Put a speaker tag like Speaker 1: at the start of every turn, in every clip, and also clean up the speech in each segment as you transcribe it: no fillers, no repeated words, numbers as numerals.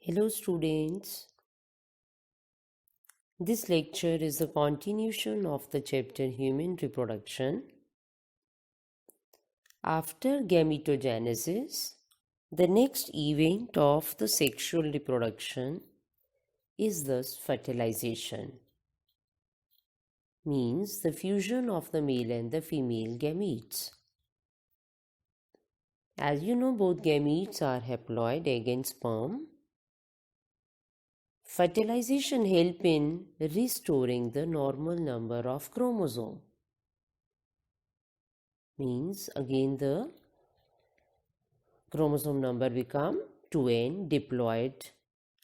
Speaker 1: Hello students, this lecture is a continuation of the chapter Human Reproduction. After gametogenesis, the next event of the sexual reproduction is thus fertilization, means the fusion of the male and the female gametes. As you know, both gametes are haploid, egg and sperm. Fertilization helps in restoring the normal number of chromosomes. Means again the chromosome number become 2n diploid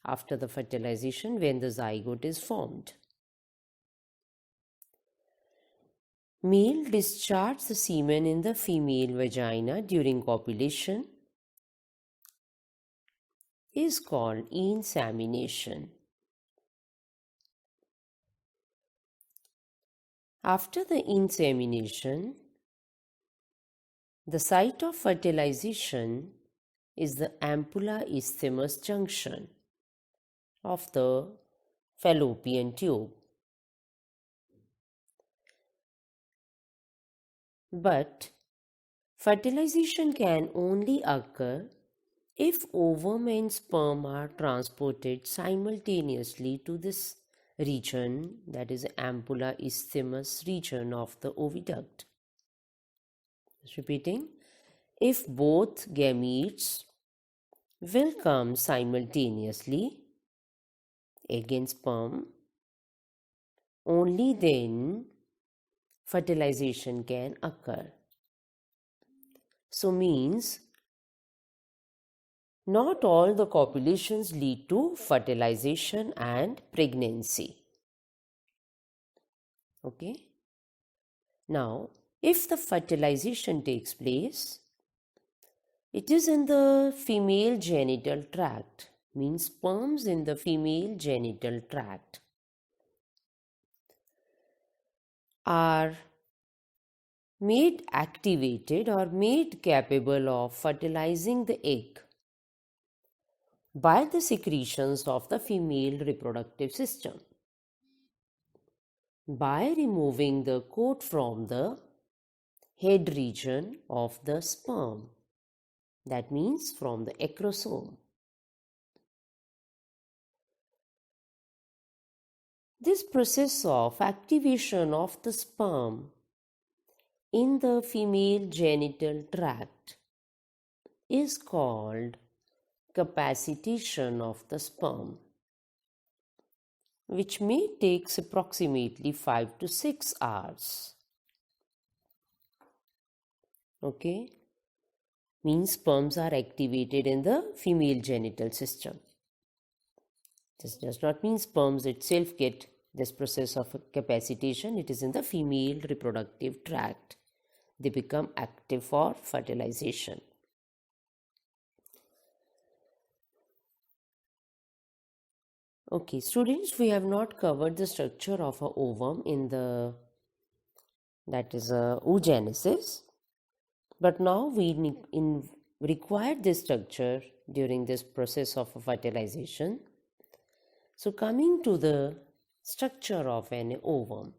Speaker 1: after the fertilization when the zygote is formed. Male discharges the semen in the female vagina during copulation is called insemination. After the insemination, the site of fertilization is the ampulla-isthmus junction of the fallopian tube. But fertilization can only occur if ovum and sperm are transported simultaneously to this region, that is ampulla-isthmus region of the oviduct. Repeating, if both gametes will come simultaneously, egg and sperm, only then fertilization can occur. So means not all the copulations lead to fertilization and pregnancy. Okay. Now, if the fertilization takes place, it is in the female genital tract, means sperms in the female genital tract are made activated or made capable of fertilizing the egg by the secretions of the female reproductive system by removing the coat from the head region of the sperm, that means from the acrosome. This process of activation of the sperm in the female genital tract is called capacitation of the sperm, which may take approximately 5 to 6 hours. Okay, means sperms are activated in the female genital system. This does not mean sperms itself get this process of capacitation. It is in the female reproductive tract. They become active for fertilization. Okay, students, we have not covered the structure of an ovum in the, that is oogenesis. But now we require this structure during this process of fertilization. So coming to the structure of an ovum.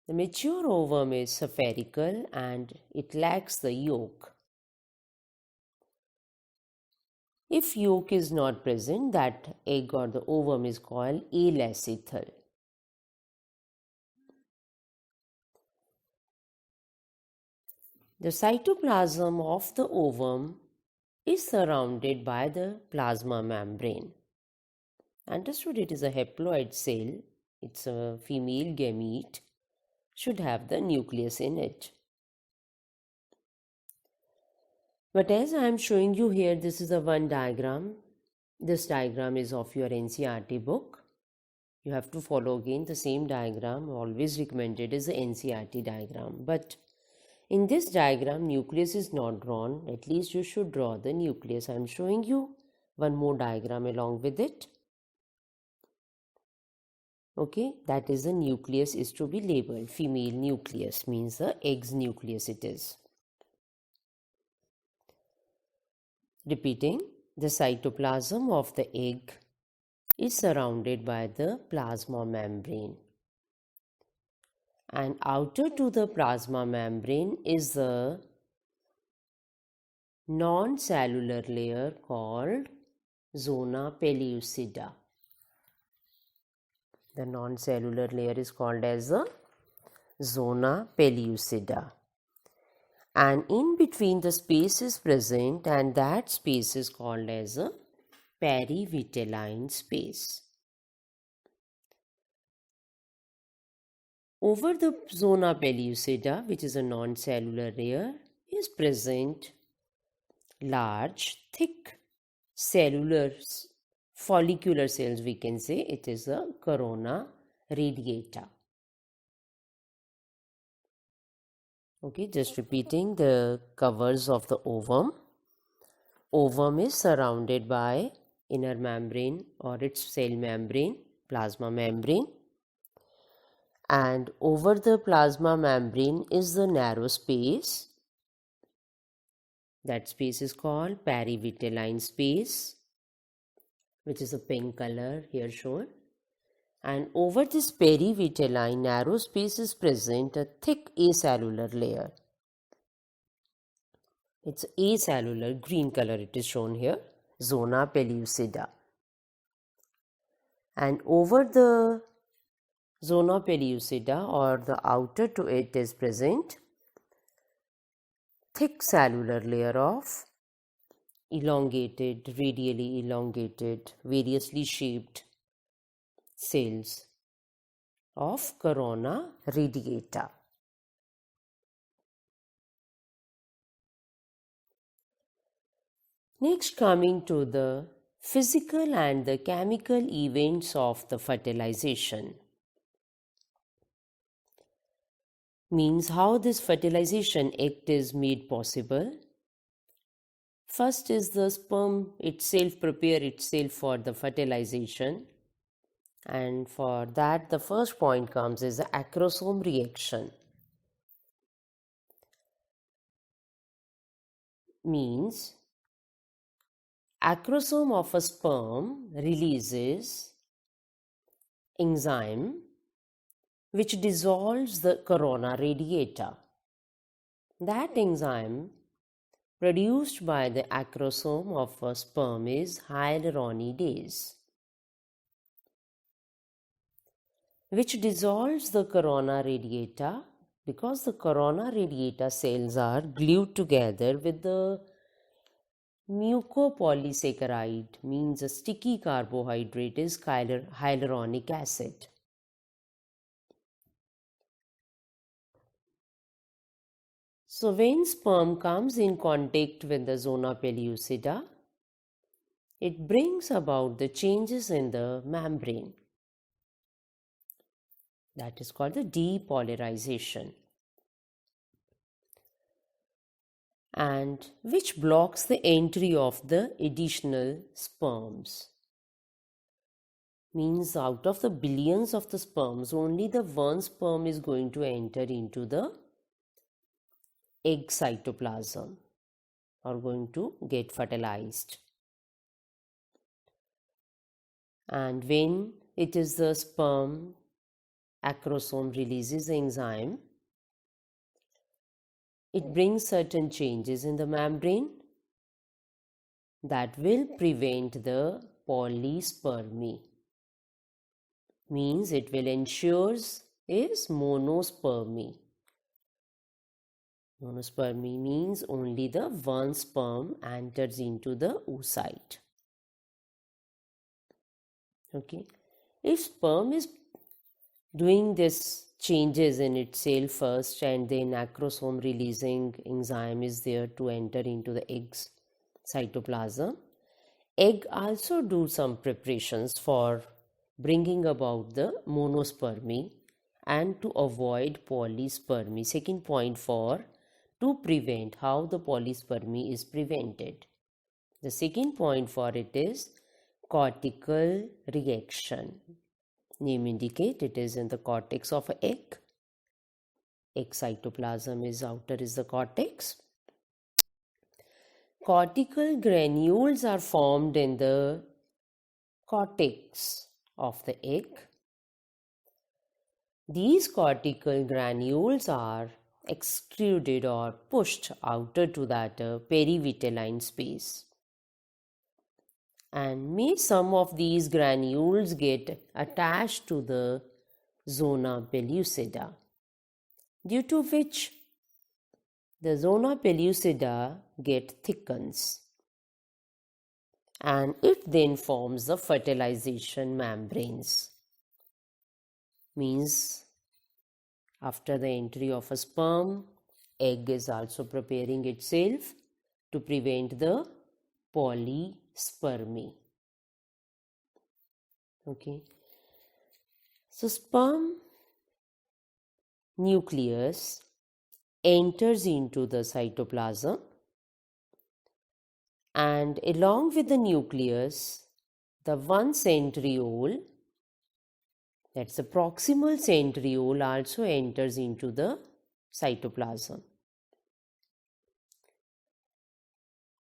Speaker 1: The mature ovum is spherical and it lacks the yolk. If yolk is not present, that egg or the ovum is called alacithal. The cytoplasm of the ovum is surrounded by the plasma membrane. Understood, it is a haploid cell. It's a female gamete, should have the nucleus in it. But as I am showing you here, this is a one diagram. This diagram is of your NCERT book. You have to follow again the same diagram. Always recommended is the NCERT diagram. But in this diagram, nucleus is not drawn. At least you should draw the nucleus. I am showing you one more diagram along with it. Okay, that is the nucleus is to be labeled. Female nucleus means the egg's nucleus it is. Repeating, The cytoplasm of the egg is surrounded by the plasma membrane. And outer to the plasma membrane is the non-cellular layer called zona pellucida. The non-cellular layer is called as the zona pellucida. And in between the space is present, and that space is called as a perivitelline space. Over the zona pellucida, which is a non-cellular layer, is present large, thick cellular follicular cells, we can say. It is a corona radiata. Okay, just repeating the covers of the ovum. Ovum is surrounded by inner membrane or its cell membrane, plasma membrane. And over the plasma membrane is the narrow space. That space is called perivitelline space, which is a pink color here shown. And over this perivitelline narrow space is present a thick acellular layer. It's acellular, green color it is shown here, zona pellucida. And over the zona pellucida, or the outer to it, is present thick cellular layer of elongated, radially elongated, variously shaped cells of corona radiata. Next, coming to the physical and the chemical events of the fertilization. Means how this fertilization act is made possible. First is the sperm itself prepare itself for the fertilization, and for that the first point comes is the acrosome reaction. Means acrosome of a sperm releases enzyme which dissolves the corona radiata. That enzyme produced by the acrosome of a sperm is hyaluronidase, which dissolves the corona radiata because the corona radiata cells are glued together with the mucopolysaccharide, means a sticky carbohydrate is hyaluronic acid. So when sperm comes in contact with the zona pellucida, it brings about the changes in the membrane. That is called the depolarization, and which blocks the entry of the additional sperms. Means out of the billions of the sperms, only the one sperm is going to enter into the egg cytoplasm or going to get fertilized. And when it is the sperm, acrosome releases enzyme, it brings certain changes in the membrane that will prevent the polyspermy. Means it will ensure is monospermy. Monospermy means only the one sperm enters into the oocyte. Okay. If sperm is doing this changes in itself first, and then acrosome releasing enzyme is there to enter into the egg's cytoplasm, egg also do some preparations for bringing about the monospermy and to avoid polyspermy. Second point for to prevent how the polyspermy is prevented. The second point for it is cortical reaction. Name indicate it is in the cortex of an egg. Egg cytoplasm is outer is the cortex. cortical granules are formed in the cortex of the egg. These cortical granules are extruded or pushed outer to that perivitelline space. And may some of these granules get attached to the zona pellucida, due to which the zona pellucida thickens, and it then forms the fertilization membranes. Means after the entry of a sperm, egg is also preparing itself to prevent the polyspermy. Okay. So sperm nucleus enters into the cytoplasm, and along with the nucleus, the one centriole, that's the proximal centriole, also enters into the cytoplasm.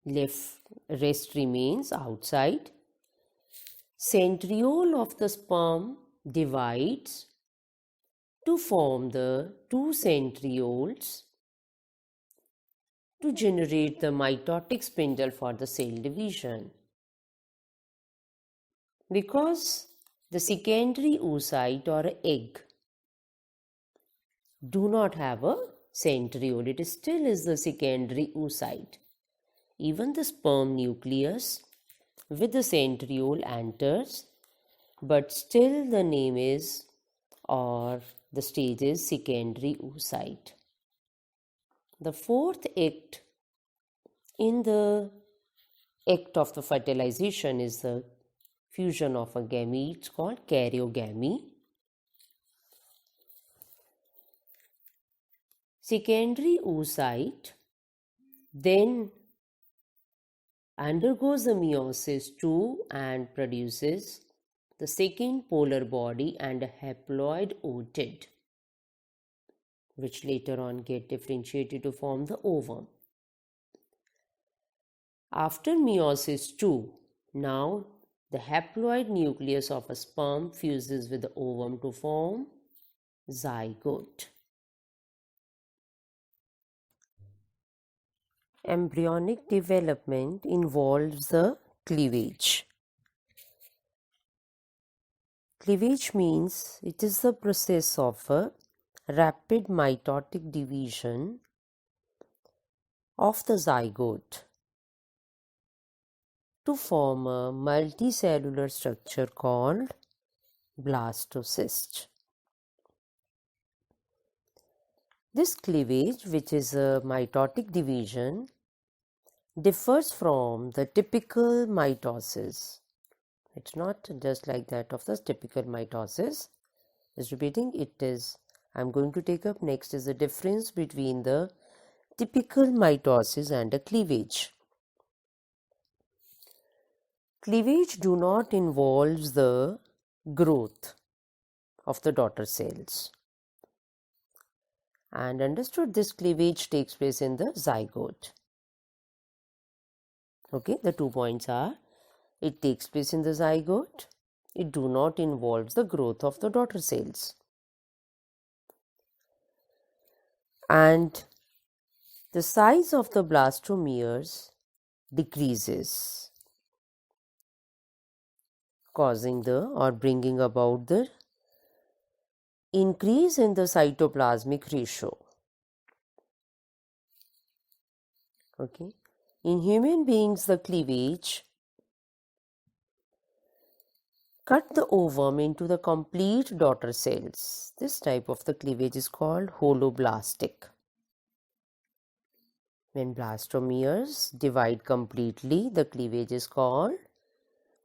Speaker 1: Rest remains outside. Centriole of the sperm divides to form the two centrioles to generate the mitotic spindle for the cell division. Because the secondary oocyte or egg do not have a centriole, it still is the secondary oocyte. Even the sperm nucleus with the centriole enters, but still the name is, or the stage is, secondary oocyte. The fourth act in the act of the fertilization is the fusion of a gamete called karyogamy. Secondary oocyte then undergoes the meiosis II and produces the second polar body and a haploid otid, which later on get differentiated to form the ovum. After meiosis II, now the haploid nucleus of a sperm fuses with the ovum to form zygote. Embryonic development involves the cleavage. Cleavage means it is the process of a rapid mitotic division of the zygote to form a multicellular structure called blastocyst. This cleavage, which is a mitotic division, differs from the typical mitosis. It's not just like that of the typical mitosis. Just repeating, it is, I'm going to take up next is the difference between the typical mitosis and a cleavage. Cleavage do not involve the growth of the daughter cells. And understood, this cleavage takes place in the zygote. Okay, the 2 points are, it takes place in the zygote, it do not involve the growth of the daughter cells. And the size of the blastomeres decreases, causing the or bringing about the increase in the cytoplasmic ratio. Okay. In human beings, the cleavage cut the ovum into the complete daughter cells. This type of the cleavage is called holoblastic. When blastomeres divide completely, the cleavage is called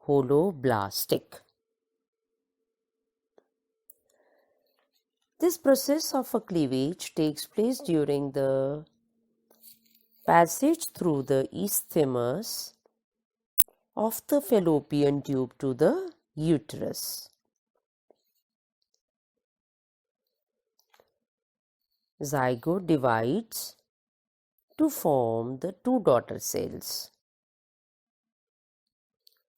Speaker 1: holoblastic. This process of a cleavage takes place during the passage through the isthmus of the fallopian tube to the uterus. Zygote divides to form the two daughter cells.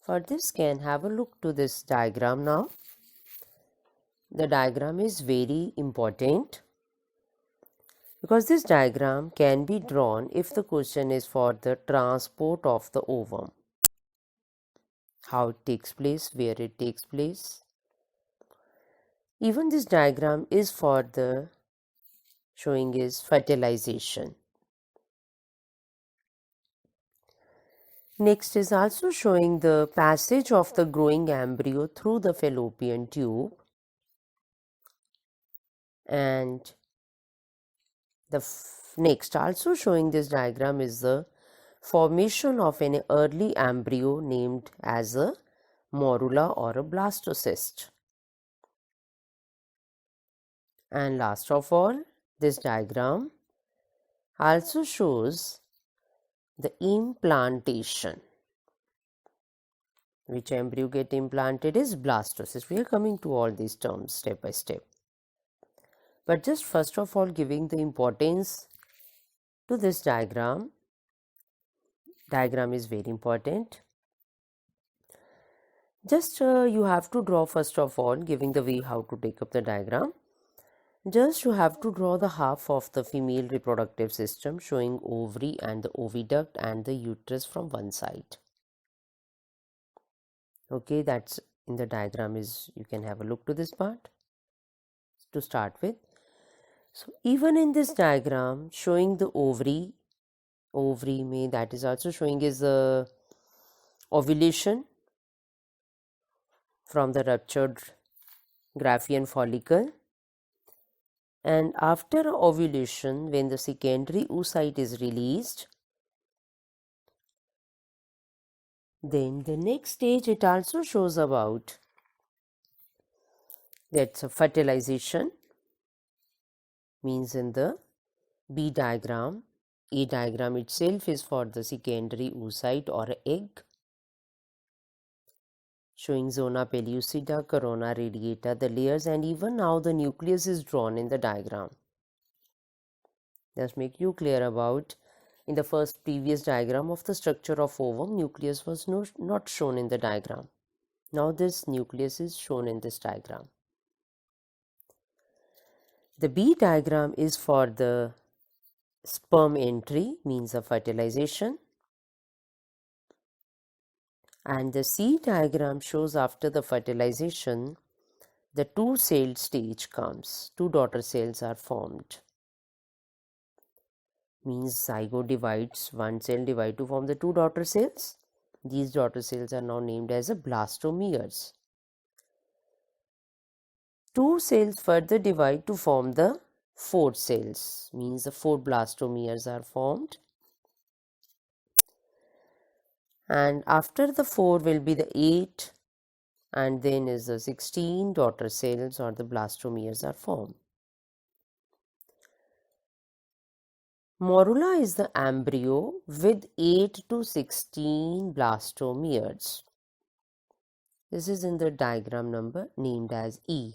Speaker 1: For this, can have a look to this diagram now. The diagram is very important because this diagram can be drawn if the question is for the transport of the ovum. How it takes place, where it takes place. Even this diagram is for the showing is fertilization. Next is also showing the passage of the growing embryo through the fallopian tube, and the next also showing this diagram is the formation of an early embryo named as a morula or a blastocyst. And last of all, this diagram also shows the implantation. Which embryo get implanted is blastocyst. We are coming to all these terms step by step. But just first of all, giving the importance to this diagram. Diagram is very important. Just you have to draw first of all, giving the way how to take up the diagram. Just you have to draw the half of the female reproductive system showing ovary and the oviduct and the uterus from one side. Okay, that's in the diagram is, you can have a look to this part to start with. So even in this diagram showing the ovary may, that is also showing is the ovulation from the ruptured Graafian follicle. And after ovulation, when the secondary oocyte is released, then the next stage it also shows about, that's a fertilization, means in the B diagram. A diagram itself is for the secondary oocyte or egg, showing zona pellucida, corona radiata, the layers, and even now the nucleus is drawn in the diagram. Just make you clear about, in the first previous diagram of the structure of ovum, nucleus was not shown in the diagram. Now this nucleus is shown in this diagram. The B diagram is for the sperm entry, means of fertilization. And the C diagram shows after the fertilization, the two-celled stage comes. Two daughter cells are formed. Means zygote divides, one cell divide to form the two daughter cells. These daughter cells are now named as a blastomeres. Two cells further divide to form the four cells. Means the four blastomeres are formed. And after the 4 will be the 8, and then is the 16 daughter cells or the blastomeres are formed. Morula is the embryo with 8 to 16 blastomeres. This is in the diagram number named as E.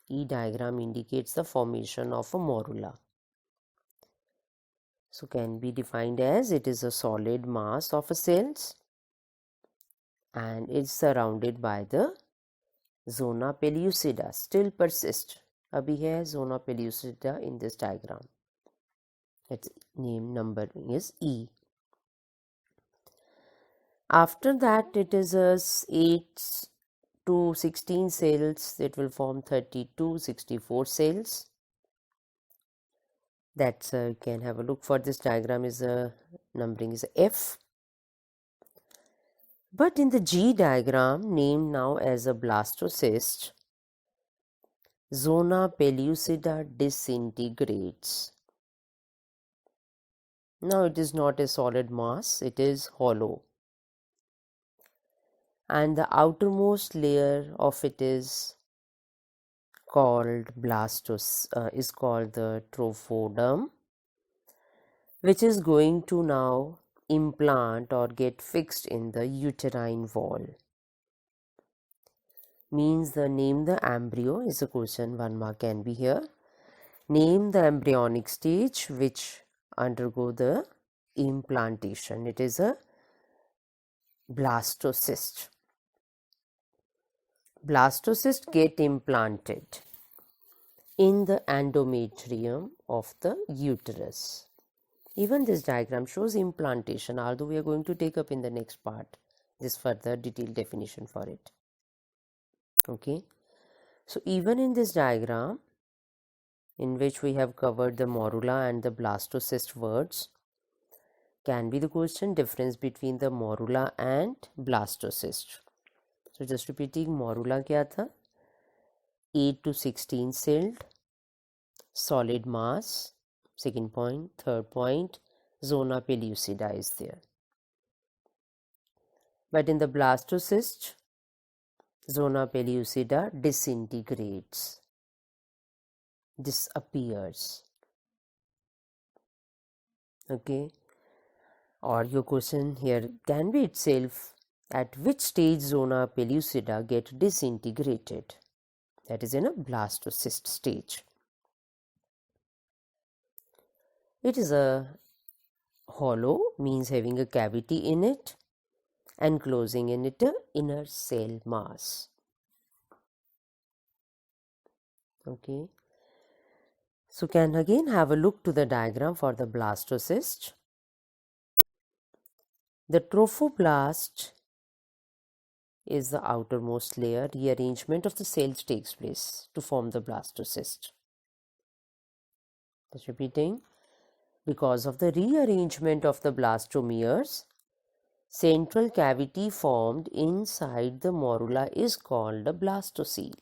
Speaker 1: E diagram indicates the formation of a morula. So can be defined as, it is a solid mass of a cells and it's surrounded by the zona pellucida, still persist. Abhi hai zona pellucida in this diagram. Its name number is E. After that it is a 8 to 16 cells, it will form 32, 64 cells. That's you can have a look for this diagram is a numbering is F. But in the G diagram, named now as a blastocyst, zona pellucida disintegrates. Now it is not a solid mass, it is hollow. And the outermost layer of it is called is called the trophoderm, which is going to now implant or get fixed in the uterine wall. Means the name the embryo is a question, 1 mark can be here. Name the embryonic stage which undergo the implantation. It is a blastocyst. Blastocysts get implanted in the endometrium of the uterus. Even this diagram shows implantation, although we are going to take up in the next part this further detailed definition for it. Okay, so even in this diagram, in which we have covered the morula and the blastocyst words, can be the question difference between the morula and blastocyst. So just repeating, morula क्या था? 8 to 16 celled, solid mass. Second point. Third point, zona pellucida is there. But in the blastocyst, zona pellucida disintegrates, disappears. Okay, or your question here can be itself, at which stage zona pellucida get disintegrated? That is in a blastocyst stage. It is a hollow, means having a cavity in it, enclosing in it a inner cell mass. Okay, so can again have a look to the diagram for the blastocyst. The trophoblast is the outermost layer. Rearrangement of the cells takes place to form the blastocyst. Just repeating, because of the rearrangement of the blastomeres, central cavity formed inside the morula is called a blastocele.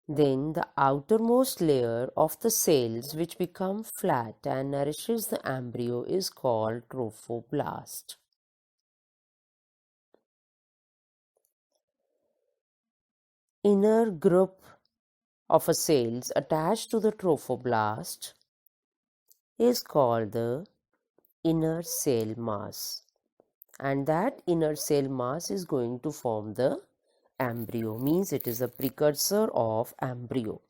Speaker 1: Then the outermost layer of the cells which become flat and nourishes the embryo is called trophoblast. Inner group of a cells attached to the trophoblast is called the inner cell mass, and that inner cell mass is going to form the embryo, means it is a precursor of embryo.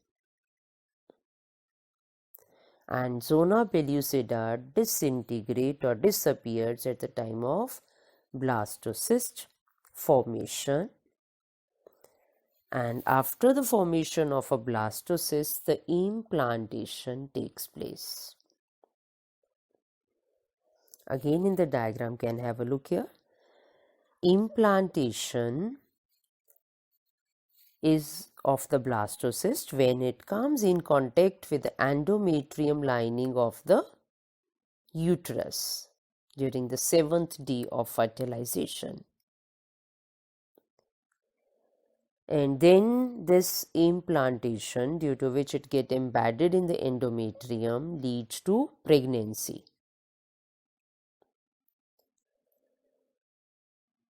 Speaker 1: And zona pellucida disintegrate or disappears at the time of blastocyst formation. And after the formation of a blastocyst, the implantation takes place. Again in the diagram, can have a look here. Implantation is of the blastocyst when it comes in contact with the endometrium lining of the uterus during the 7th day of fertilization. And then this implantation, due to which it gets embedded in the endometrium, leads to pregnancy.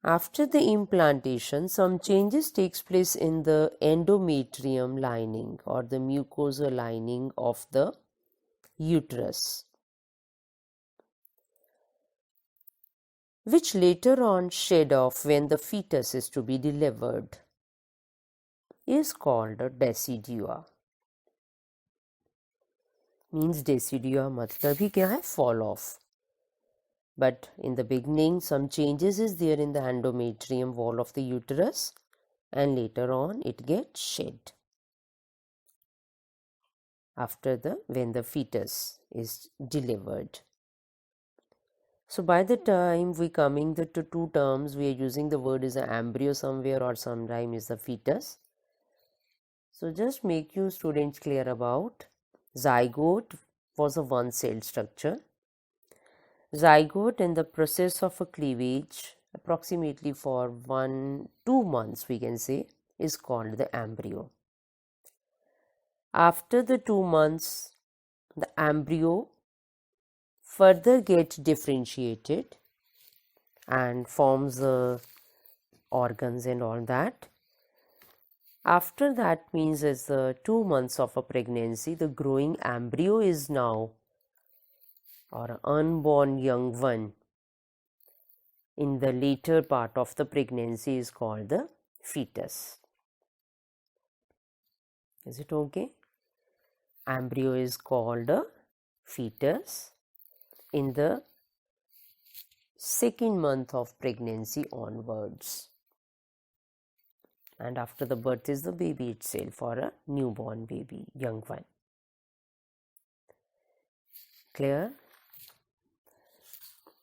Speaker 1: After the implantation, some changes takes place in the endometrium lining or the mucosal lining of the uterus, which later on shed off when the fetus is to be delivered, is called a decidua. Means decidua मतलब ही क्या है? Fall off. But in the beginning, some changes is there in the endometrium wall of the uterus, and later on it gets shed after when the fetus is delivered. So by the time we coming to two terms, we are using the word is an embryo somewhere, or sometime is the fetus. So just make you students clear about zygote was a one-celled structure. Zygote in the process of a cleavage, approximately for 1-2 months we can say, is called the embryo. After the 2 months, the embryo further gets differentiated and forms the organs and all that. After that, means as the 2 months of a pregnancy, the growing embryo is now, or an unborn young one in the later part of the pregnancy, is called the fetus. Is it okay? embryo is called a fetus in the second month of pregnancy onwards, and after the birth is the baby itself, or a newborn baby, young one. Clear?